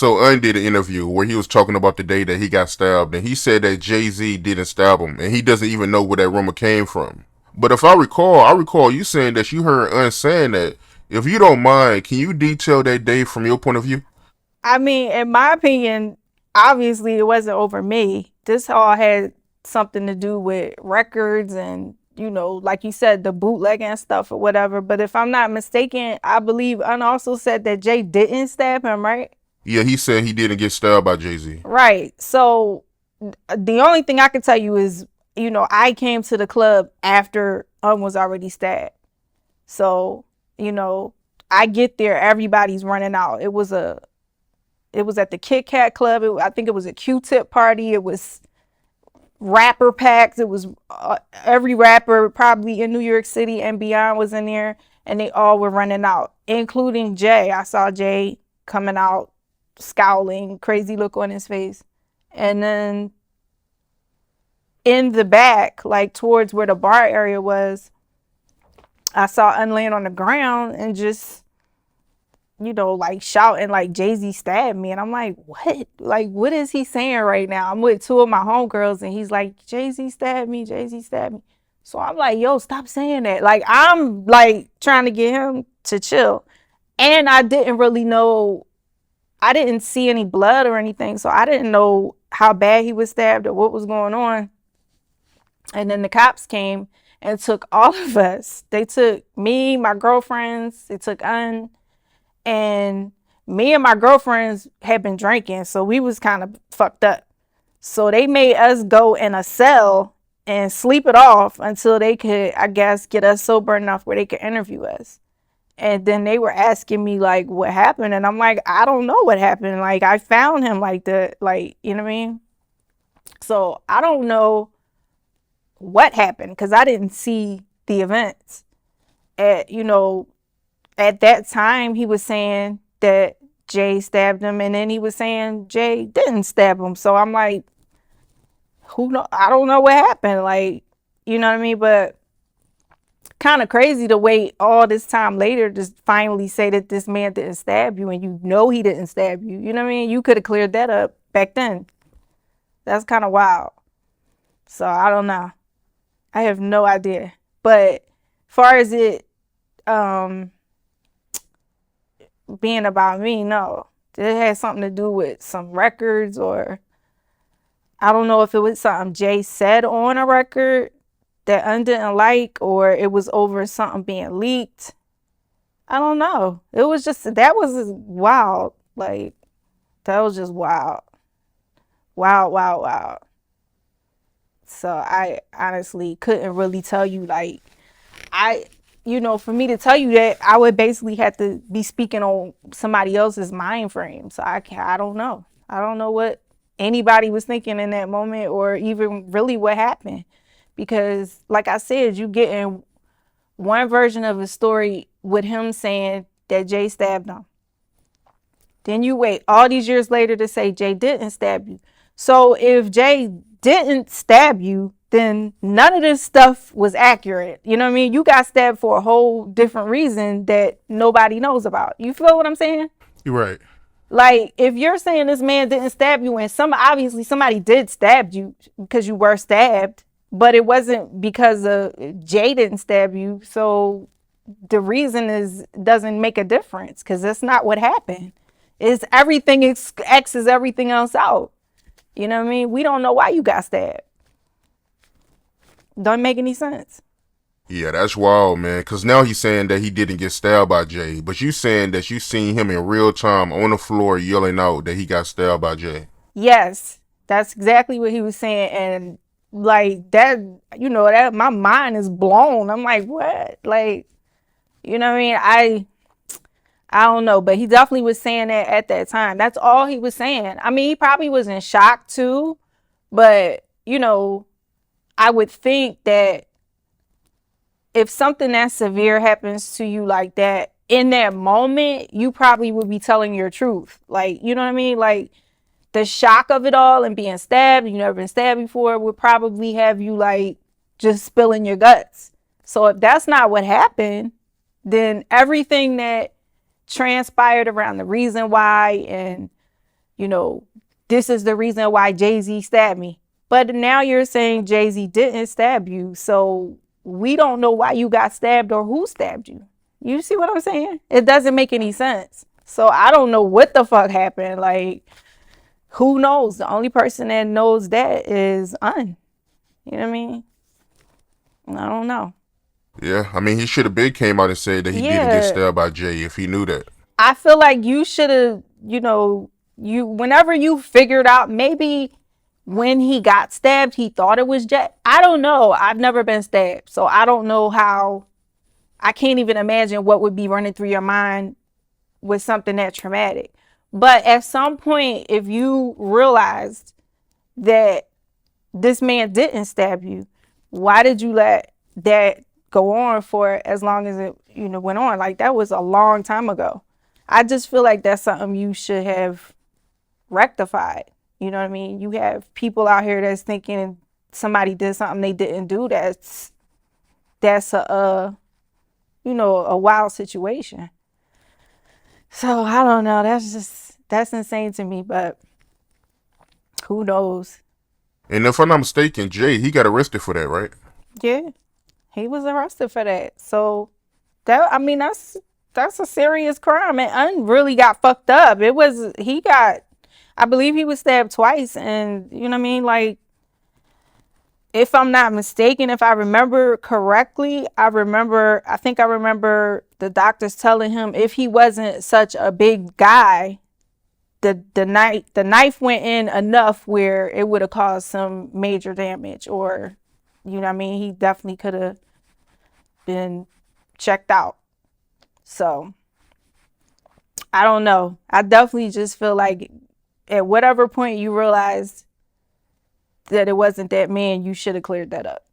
So Un did an interview where he was talking about the day that he got stabbed, and he said that Jay-Z didn't stab him, and he doesn't even know where that rumor came from. But if I recall you saying that you heard Un saying that. If you don't mind, can you detail that day from your point of view? I mean, in my opinion, obviously it wasn't over me. This all had something to do with records and, like you said, the bootlegging and stuff or whatever. But if I'm not mistaken, I believe Un also said that Jay didn't stab him, right? Yeah, he said he didn't get stabbed by Jay-Z. Right. So the only thing I can tell you is, I came to the club after was already stabbed. So, you know, I get there, everybody's running out. It was at the Kit Kat Club. I think it was a Q-Tip party. It was rapper packs. It was every rapper probably in New York City and beyond was in there, and they all were running out, including Jay. I saw Jay coming out, scowling, crazy look on his face, and then in the back, like towards where the bar area was, I saw Unland on the ground and just, like shouting like Jay-Z stabbed me. And I'm like, what? Like, what is he saying right now? I'm with two of my homegirls and he's like, Jay-Z stabbed me, Jay-Z stabbed me. So I'm like, yo, stop saying that. Like, I'm like trying to get him to chill. And I didn't really know, I didn't see any blood or anything. So I didn't know how bad he was stabbed or what was going on. And then the cops came and took all of us. They took me, my girlfriends, they took and me and my girlfriends had been drinking, so we was kind of fucked up. So they made us go in a cell and sleep it off until they could, I guess, get us sober enough where they could interview us. And then they were asking me like what happened, and I'm like, I don't know what happened. Like I found him like the like, you know what I mean? So I don't know what happened because I didn't see the events. At that time he was saying that Jay stabbed him, and then he was saying Jay didn't stab him. So I'm like, who know? I don't know what happened. Like, you know what I mean? But kind of crazy to wait all this time later to finally say that this man didn't stab you, and he didn't stab you. You know what I mean? You could have cleared that up back then. That's kind of wild. So I don't know. I have no idea. But far as it um being about me, no. It had something to do with some records, or I don't know if it was something Jay said on a record that Un didn't like, or it was over something being leaked. I don't know. It was just, that was wild. Like, that was just wild. Wild, wild, wild. So I honestly couldn't really tell you, like, I, for me to tell you that, I would basically have to be speaking on somebody else's mind frame. So I don't know. I don't know what anybody was thinking in that moment, or even really what happened. Because, like I said, you getting one version of a story with him saying that Jay stabbed him. Then you wait all these years later to say Jay didn't stab you. So if Jay didn't stab you, then none of this stuff was accurate. You know what I mean? You got stabbed for a whole different reason that nobody knows about. You feel what I'm saying? You're right. Like, if you're saying this man didn't stab you, and obviously somebody did stab you because you were stabbed, but it wasn't because of Jay didn't stab you. So the reason doesn't make a difference, because that's not what happened. It's everything X's everything else out. You know what I mean? We don't know why you got stabbed. Don't make any sense. Yeah, that's wild, man. Cause now he's saying that he didn't get stabbed by Jay, but you saying that you seen him in real time on the floor yelling out that he got stabbed by Jay. Yes, that's exactly what he was saying. And like that, that my mind is blown. I'm like, what? Like, you know what I mean? I don't know, but he definitely was saying that at that time. That's all he was saying. I mean, he probably was in shock too, but I would think that if something that severe happens to you like that in that moment, you probably would be telling your truth. Like, you know what I mean? Like, the shock of it all and being stabbed, you never been stabbed before, would probably have you like just spilling your guts. So if that's not what happened, then everything that transpired around the reason why and you know, this is the reason why Jay-Z stabbed me. But now you're saying Jay-Z didn't stab you. So we don't know why you got stabbed or who stabbed you. You see what I'm saying? It doesn't make any sense. So I don't know what the fuck happened. Like, who knows? The only person that knows that is Un. You know what I mean? I don't know. Yeah, I mean, he should have been came out and said that he didn't get Yeah. stabbed by Jay if he knew that. I feel like you should have, you whenever you figured out, maybe when he got stabbed, he thought it was Jay. I don't know. I've never been stabbed. So I don't know how. I can't even imagine what would be running through your mind with something that traumatic. But at some point, if you realized that this man didn't stab you, why did you let that go on for as long as it, went on? Like, that was a long time ago. I just feel like that's something you should have rectified. You know what I mean? You have people out here that's thinking somebody did something they didn't do. That's a wild situation. So I don't know. That's insane to me, but who knows? And if I'm not mistaken, Jay, he got arrested for that, right? Yeah, he was arrested for that. So that's a serious crime. And Un really got fucked up. I believe he was stabbed twice, and you know what I mean? Like, if I'm not mistaken, if I remember correctly, I think I remember the doctors telling him if he wasn't such a big guy, the knife went in enough where it would have caused some major damage, or you know what I mean? He definitely could have been checked out. So I don't know. I definitely just feel like at whatever point you realized that it wasn't that man, you should have cleared that up.